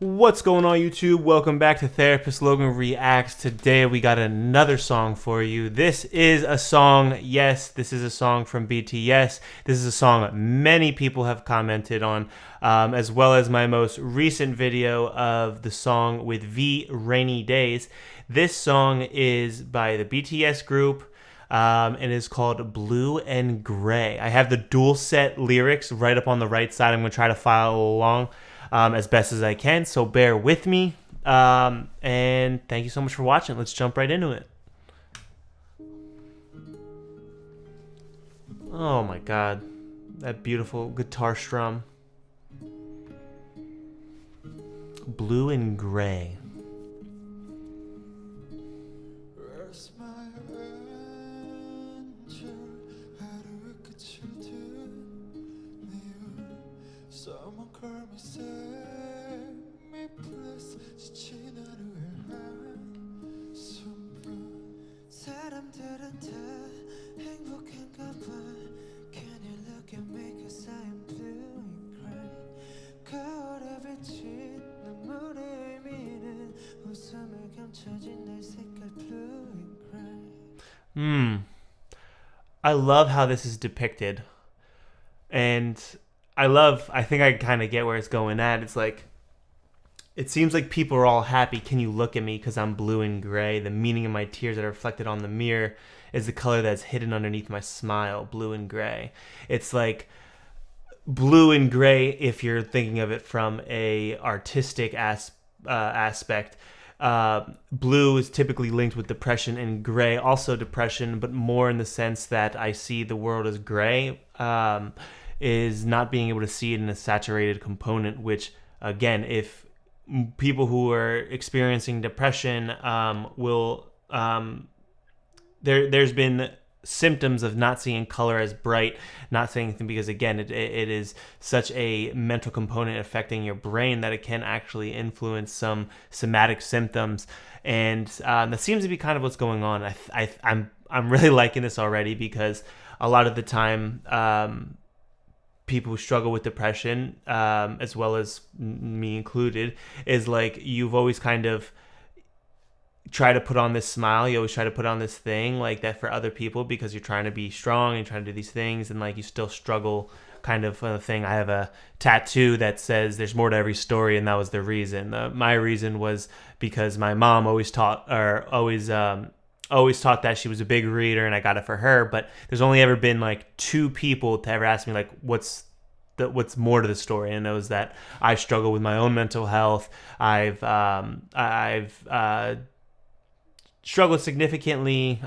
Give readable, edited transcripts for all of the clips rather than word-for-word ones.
What's going on, YouTube? Welcome back to Therapist Logan Reacts. Today we got another song for you. This is a song, yes, this is a song from BTS. This is a song many people have commented on, as well as my most recent video of the song with V, Rainy Days. This song is by the BTS group. And is called Blue and Gray. I have the dual set lyrics right up on the right side. I'm going to try to follow along as best as I can, so bear with me. And thank you so much for watching. Let's jump right into it. Oh my god. That beautiful guitar strum. Blue and Gray. I love how this is depicted. And I think I kind of get where it's going at. It's like, it seems like people are all happy. Can you look at me because I'm blue and gray? The meaning of my tears that are reflected on the mirror is the color that's hidden underneath my smile, blue and gray. It's like blue and gray if you're thinking of it from a artistic aspect. Blue is typically linked with depression, and gray also depression, but more in the sense that I see the world as gray, is not being able to see it in a saturated component, which again, if people who are experiencing depression there's been symptoms of not seeing color as bright, not seeing anything, because again, it is such a mental component affecting your brain that it can actually influence some somatic symptoms, and that seems to be kind of what's going on. I'm really liking this already, because a lot of the time people who struggle with depression, as well as me included, is like you've always kind of try to put on this smile. You always try to put on this thing like that for other people because you're trying to be strong and trying to do these things, and like you still struggle kind of a thing. I have a tattoo that says there's more to every story, and that was the reason. My reason was because my mom always taught that she was a big reader, and I got it for her. But there's only ever been like two people to ever ask me like what's more to the story, and it was that I struggle with my own mental health. I've struggled significantly,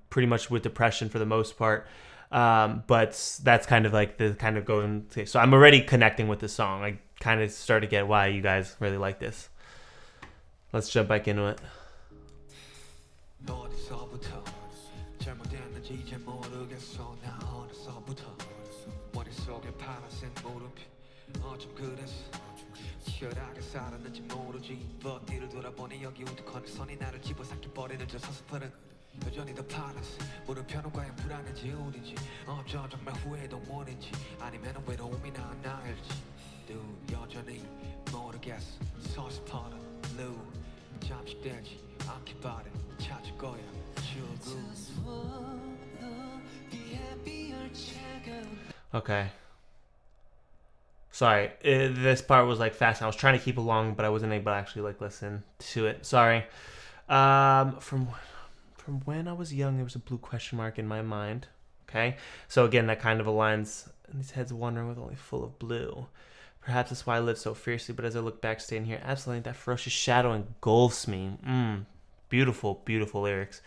pretty much with depression for the most part. But that's kind of like the kind of going. So I'm already connecting with the song. I kind of start to get why you guys really like this. Let's jump back into it. 여전히 더 파란스 물음표는 과연 불안한지 우린지 어쩌 정말 후회도 뭐인지 아니면 외로움이 나일지 여전히 모르겠어 서스퍼는 blue 잠식되지 않길 바래 찾을 거야 출구. Okay. Sorry, this part was like fast. I was trying to keep along, but I wasn't able to actually like listen to it. Sorry. From when I was young, there was a blue question mark in my mind. Okay, so again, that kind of aligns. And these heads wandering with only full of blue. Perhaps that's why I live so fiercely. But as I look back, staying here, absolutely, that ferocious shadow engulfs me. Beautiful, beautiful lyrics.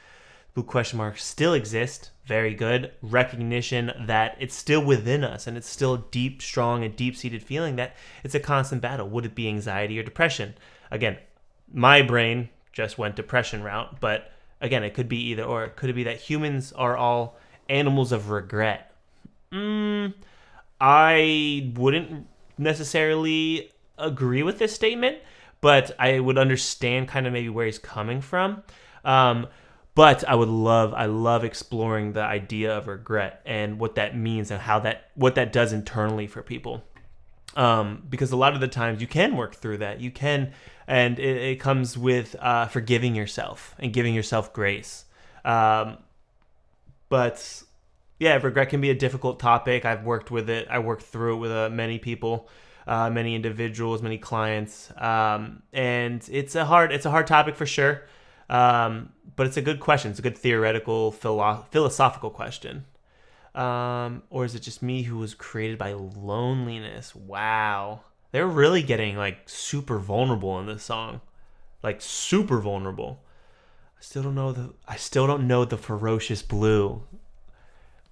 Blue question mark still exist. Very good. Recognition that it's still within us, and it's still a deep, strong, and deep-seated feeling that it's a constant battle. Would it be anxiety or depression? Again, my brain just went depression route, but again, it could be either or. Could it be that humans are all animals of regret? I wouldn't necessarily agree with this statement, but I would understand kind of maybe where he's coming from. But I love exploring the idea of regret and what that means and what that does internally for people. Because a lot of the times you can work through that. You can, and it comes with forgiving yourself and giving yourself grace. Um, but yeah, regret can be a difficult topic. I've worked with it. I worked through it with many people, many individuals, many clients, and it's a hard topic for sure. But it's a good question. It's a good theoretical, philosophical question. Or is it just me who was created by loneliness? Wow, they're really getting like super vulnerable in this song, like super vulnerable. I still don't know the ferocious blue.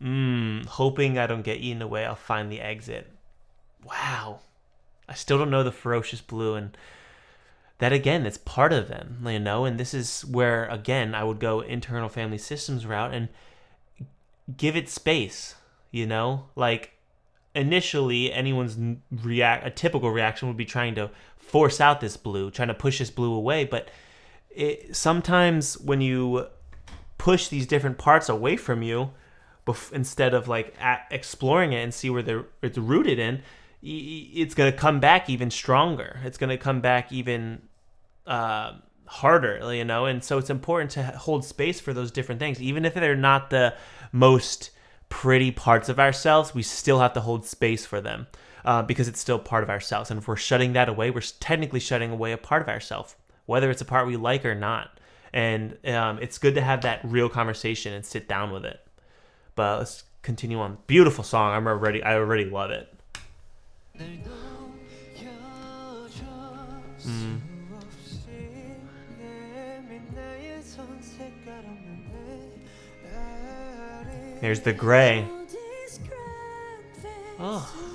Hoping I don't get eaten away, I'll find the exit. Wow. I still don't know the ferocious blue, and that again, it's part of them, and this is where again I would go internal family systems route and give it space, like initially anyone's a typical reaction would be trying to force out this blue, trying to push this blue away, but sometimes when you push these different parts away from you, instead of like exploring it and see where it's rooted in, it's going to come back even stronger. It's going to come back even harder, and so it's important to hold space for those different things. Even if they're not the most pretty parts of ourselves, we still have to hold space for them, because it's still part of ourselves. And if we're shutting that away, we're technically shutting away a part of ourselves, whether it's a part we like or not. And it's good to have that real conversation and sit down with it. But let's continue on. Beautiful song. I already love it. There's the gray. Oh.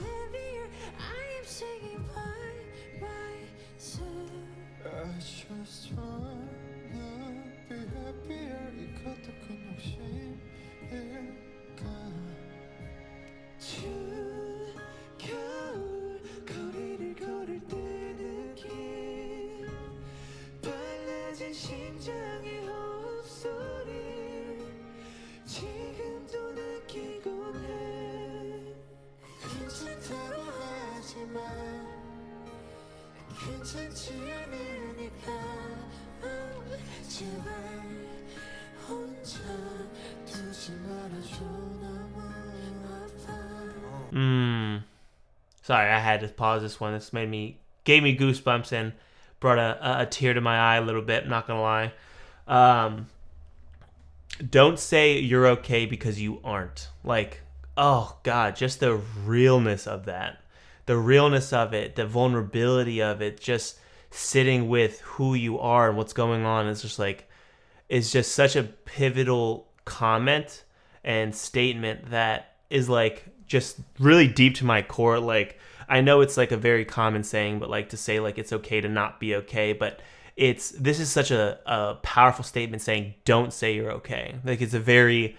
Sorry, I had to pause this one. This gave me goosebumps and brought a tear to my eye a little bit. I'm not gonna lie. Don't say you're okay because you aren't. Like, oh God, just the realness of that, the realness of it, the vulnerability of it, just sitting with who you are and what's going on is just such a pivotal comment and statement that is like just really deep to my core. Like, I know it's like a very common saying, but like to say like it's okay to not be okay, but this is such a powerful statement saying don't say you're okay. Like it's a very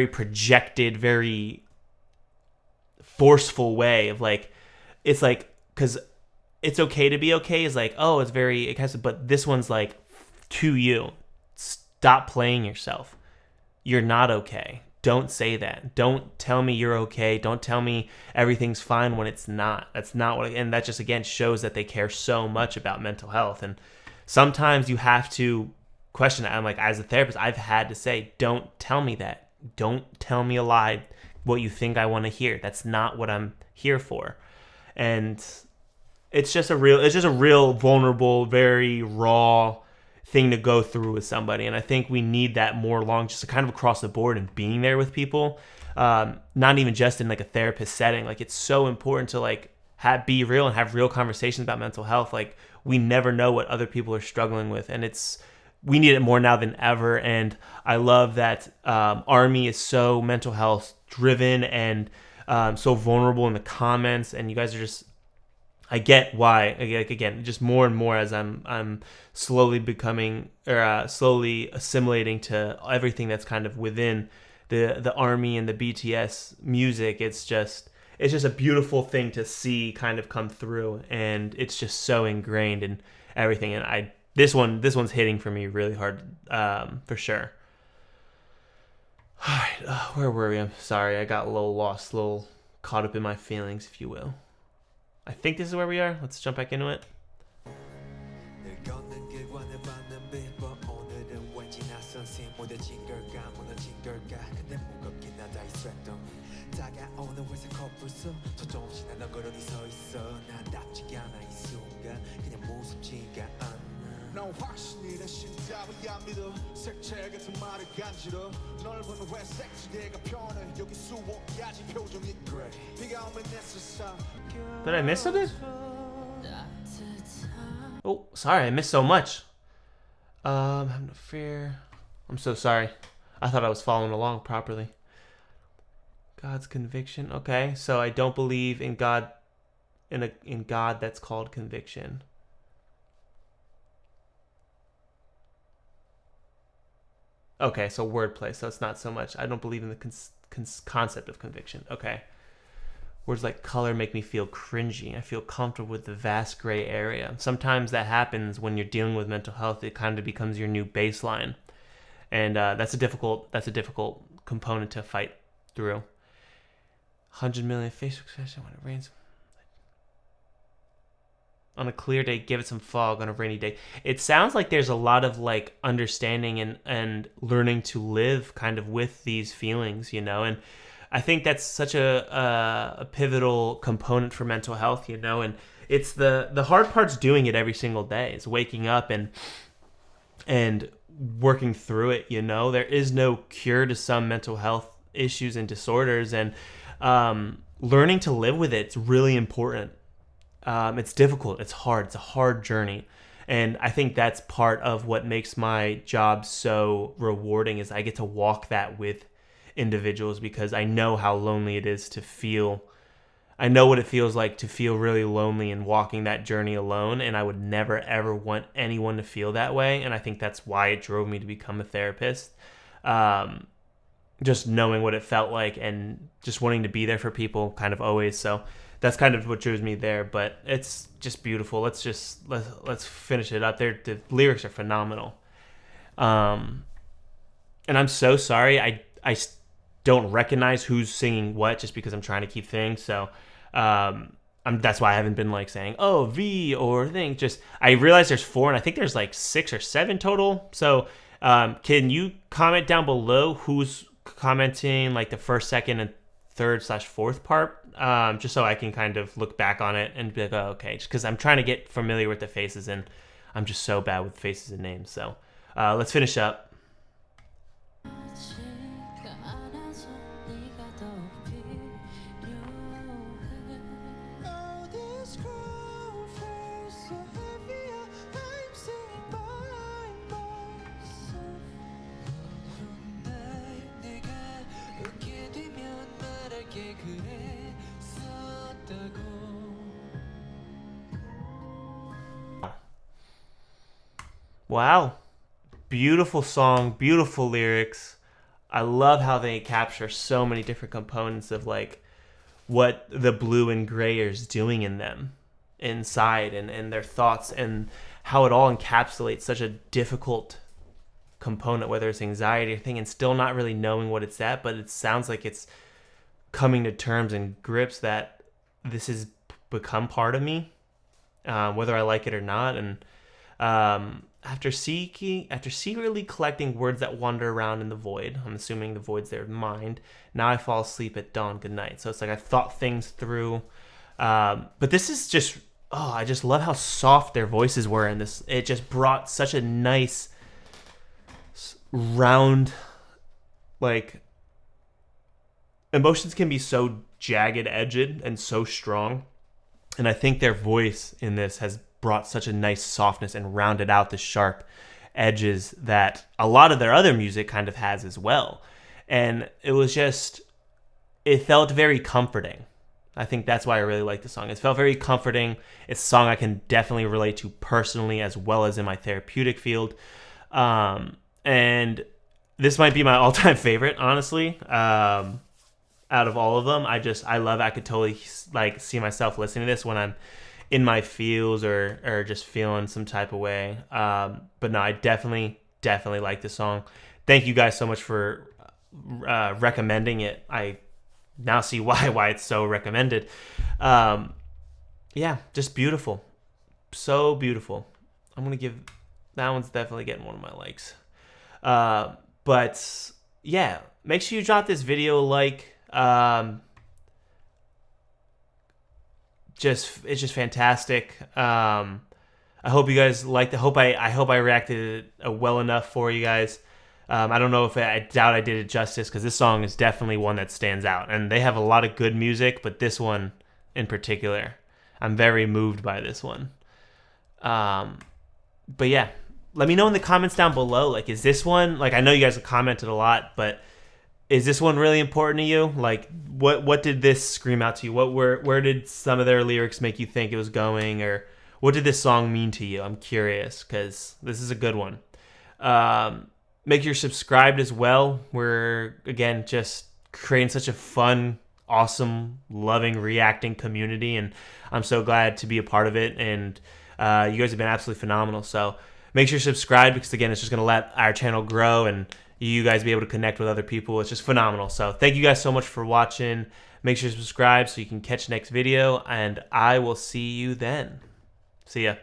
projected, very forceful way of like, it's like, because it's okay to be okay is like, oh, it's very, it has to, but this one's like to you, stop playing yourself. You're not okay. Don't say that. Don't tell me you're okay. Don't tell me everything's fine when it's not. That's not what, and that just again shows that they care so much about mental health. And sometimes you have to question it. I'm like, as a therapist, I've had to say, don't tell me that. Don't tell me a lie, what you think I want to hear. That's not what I'm here for. And it's just a real vulnerable, very raw thing to go through with somebody. And I think we need that more along, just kind of across the board and being there with people. Not even just in like a therapist setting. Like it's so important to like be real and have real conversations about mental health. Like we never know what other people are struggling with. And we need it more now than ever. And I love that Army is so mental health driven and so vulnerable in the comments. And you guys are just, I get why. Again, just more and more as I'm slowly becoming or slowly assimilating to everything that's kind of within the Army and the BTS music. It's just a beautiful thing to see kind of come through, and it's just so ingrained in everything. And this one's hitting for me really hard, for sure. All right, where were we? I'm sorry, I got a little lost, a little caught up in my feelings, if you will. I think this is where we are. Let's jump back into it. Did I miss something? Oh, sorry, I missed so much. Have no fear. I'm so sorry. I thought I was following along properly. God's conviction. Okay, so I don't believe in God. In God, that's called conviction. Okay, so wordplay. So it's not so much. I don't believe in the concept of conviction. Okay. Words like color make me feel cringy. I feel comfortable with the vast gray area. Sometimes that happens when you're dealing with mental health. It kind of becomes your new baseline, and that's a difficult component to fight through. 100 million Facebook session when it rains. On a clear day, give it some fog. On a rainy day, it sounds like there's a lot of like understanding and learning to live kind of with these feelings, and I think that's such a pivotal component for mental health, and it's the hard part's doing it every single day. It's waking up and working through it, There is no cure to some mental health issues and disorders, and learning to live with it's really important. It's difficult. It's hard. It's a hard journey. And I think that's part of what makes my job so rewarding is I get to walk that with individuals because I know how lonely it is to feel. I know what it feels like to feel really lonely and walking that journey alone, and I would never ever want anyone to feel that way, and I think that's why it drove me to become a therapist. Just knowing what it felt like and just wanting to be there for people kind of always. So that's kind of what drew me there, but it's just beautiful. Let's finish it up. The lyrics are phenomenal. And I'm so sorry. I don't recognize who's singing what just because I'm trying to keep things. So that's why I haven't been like saying, oh, V or thing. Just I realize there's 4 and I think there's like 6 or 7 total. So can you comment down below who's commenting like the first, second, and third/4th part? Just so I can kind of look back on it and be like, oh, okay. Just because I'm trying to get familiar with the faces and I'm just so bad with faces and names. So let's finish up. Wow. Beautiful song, beautiful lyrics. I love how they capture so many different components of like what the blue and gray is doing in them inside and their thoughts and how it all encapsulates such a difficult component, whether it's anxiety or thing, and still not really knowing what it's at, but it sounds like it's coming to terms and grips that this has become part of me, whether I like it or not. And after secretly collecting words that wander around in the void, I'm assuming the void's their mind, now I fall asleep at dawn, good night. So it's like I thought things through. But this is just, I just love how soft their voices were in this. It just brought such a nice, round, like, emotions can be so jagged edged and so strong. And I think their voice in this has brought such a nice softness and rounded out the sharp edges that a lot of their other music kind of has as well. And it felt very comforting. I think that's why I really like the song. It felt very comforting. It's a song I can definitely relate to personally as well as in my therapeutic field. And this might be my all-time favorite, honestly. Out of all of them, I love it. I could totally like see myself listening to this when I'm in my feels or just feeling some type of way. But no, I definitely like the song. Thank you guys so much for recommending it. I now see why it's so recommended. Yeah, just beautiful. So beautiful. I'm going to give that one's definitely getting one of my likes. But yeah, make sure you drop this video a like. It's just fantastic. I hope you guys liked it. I hope I reacted well enough for you guys. I don't know if I doubt I did it justice because this song is definitely one that stands out, and they have a lot of good music, but this one in particular, I'm very moved by this one. But yeah, let me know in the comments down below. Like, is this one like I know you guys have commented a lot, but is this one really important to you? Like, what did this scream out to you? Where did some of their lyrics make you think it was going, or what did this song mean to you? I'm curious because this is a good one. Make sure you're subscribed as well. We're again just creating such a fun, awesome, loving, reacting community, and I'm so glad to be a part of it. And you guys have been absolutely phenomenal. So make sure you're subscribed because again, it's just going to let our channel grow and you guys be able to connect with other people. It's just phenomenal. So thank you guys so much for watching. Make sure you subscribe so you can catch next video, and I will see you then. See ya.